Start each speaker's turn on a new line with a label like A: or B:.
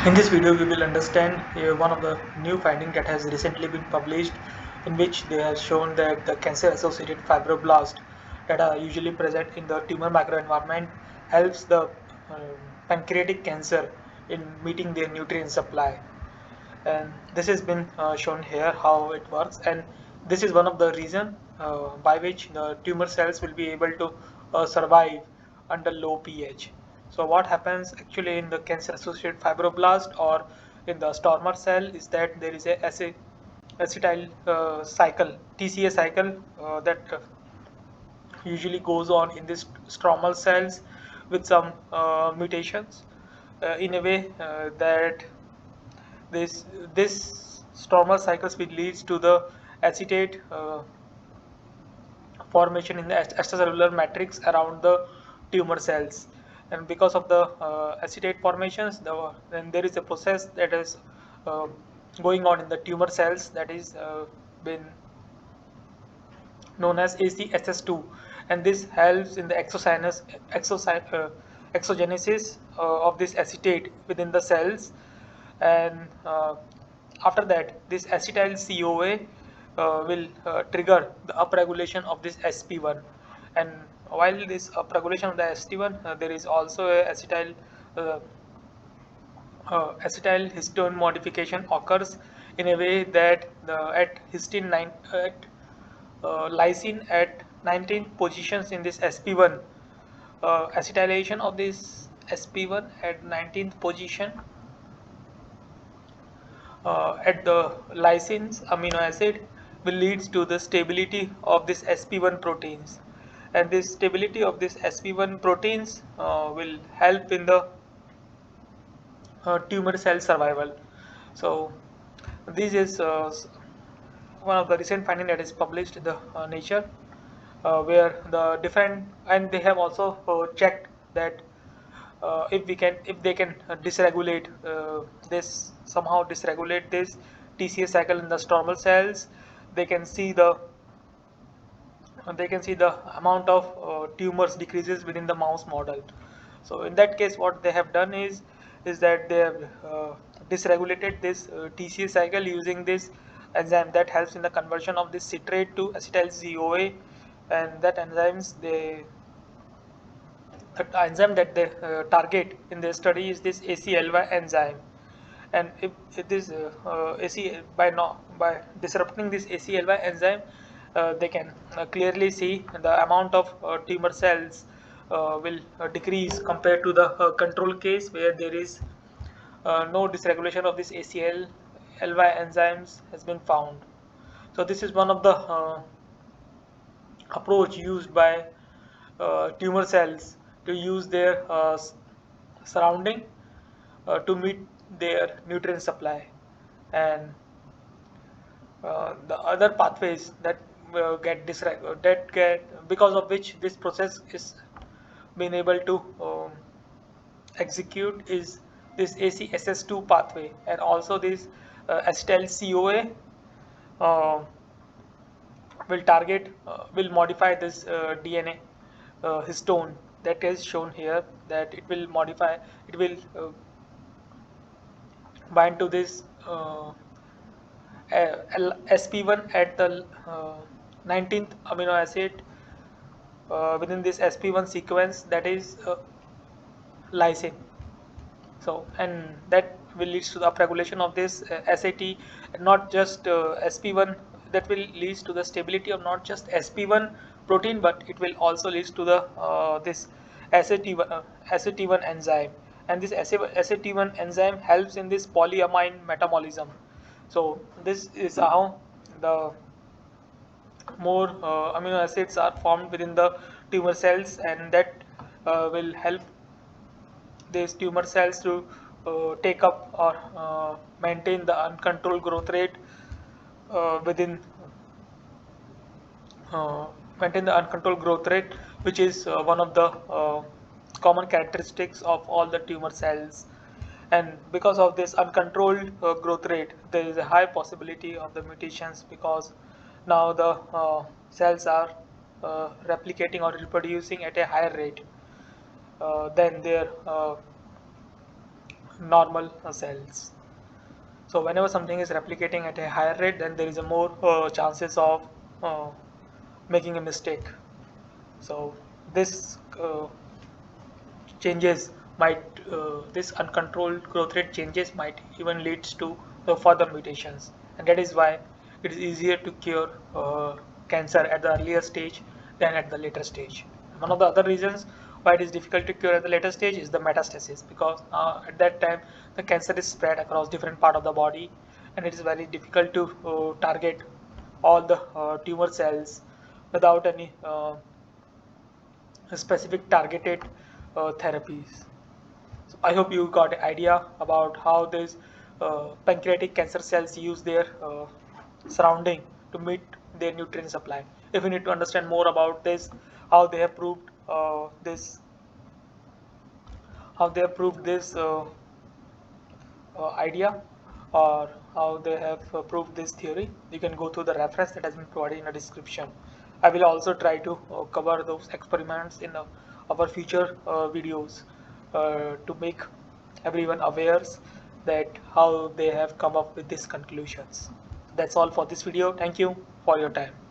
A: In this video, we will understand one of the new findings that has recently been published, in which they have shown that the cancer-associated fibroblast that are usually present in the tumor microenvironment helps the pancreatic cancer in meeting their nutrient supply. And this has been shown here how it works, and this is one of the reason by which the tumor cells will be able to survive under low pH. So what happens actually in the cancer associated fibroblast or in the Stormer cell is that there is a acetyl cycle, TCA cycle, that usually goes on in this stromal cells with some mutations in a way that this stromal cycles will leads to the acetate formation in the extracellular matrix around the tumor cells, and because of the acetate formations, then there is a process that is uh, going on in the tumor cells that is been known as ACSS2, and this helps in the exogenesis of this acetate within the cells, and after that this acetyl CoA will trigger the upregulation of this SP1, and while this upregulation of the SP1 there is also a uh, acetyl histone modification occurs in a way that the at histine 9 at lysine at 19th positions in this SP1, acetylation of this SP1 at 19th position at the lysine amino acid will leads to the stability of this SP1 proteins, and this stability of this SP1 proteins will help in the tumor cell survival. So this is one of the recent finding that is published in the Nature, where the different, and they have also checked that if they can dysregulate this, somehow dysregulate this TCA cycle in the stromal cells, they can see the amount of tumors decreases within the mouse model. So in that case, what they have done is that they have dysregulated this TCA cycle using this enzyme that helps in the conversion of this citrate to acetyl CoA, and that the enzyme that they target in their study is this ACLY enzyme. And if this AC by disrupting this ACLY enzyme, they can clearly see the amount of tumor cells will decrease compared to the control case where there is no dysregulation of this ACLY enzymes has been found. So this is one of the approach used by tumor cells to use their surrounding to meet their nutrient supply, and the other pathways that get because of which this process is being able to execute is this ACSS2 pathway, and also this acetyl CoA uh, will modify this DNA histone that is shown here, that it will bind to this SP1 at the 19th amino acid within this SP1 sequence, that is lysine. So, and that will lead to the upregulation of this SAT, not just SP1, that will lead to the stability of not just SP1 protein, but it will also lead to the this SAT1 enzyme, and this SAT1 enzyme helps in this polyamine metabolism. So this is how the more amino acids are formed within the tumor cells, and that will help these tumor cells to take up or maintain the uncontrolled growth rate within uh, maintain the uncontrolled growth rate, which is one of the common characteristics of all the tumor cells. And because of this uncontrolled growth rate, there is a high possibility of the mutations, because now the cells are replicating or reproducing at a higher rate than their normal cells. So whenever something is replicating at a higher rate, then there is a more chances of uh, making a mistake. So this changes might this uncontrolled growth rate changes might even leads to further mutations, and that is why it is easier to cure cancer at the earlier stage than at the later stage. One of the other reasons why it is difficult to cure at the later stage is the metastasis, because at that time the cancer is spread across different part of the body, and it is very difficult to target all the tumor cells without any specific targeted therapies. So I hope you got an idea about how these pancreatic cancer cells use their surrounding to meet their nutrient supply. If you need to understand more about this, how they have proved this idea, or how they have proved this theory, you can go through the reference that has been provided in the description. I will also try to cover those experiments in our future videos to make everyone aware that how they have come up with these conclusions. That's all for this video. Thank you for your time.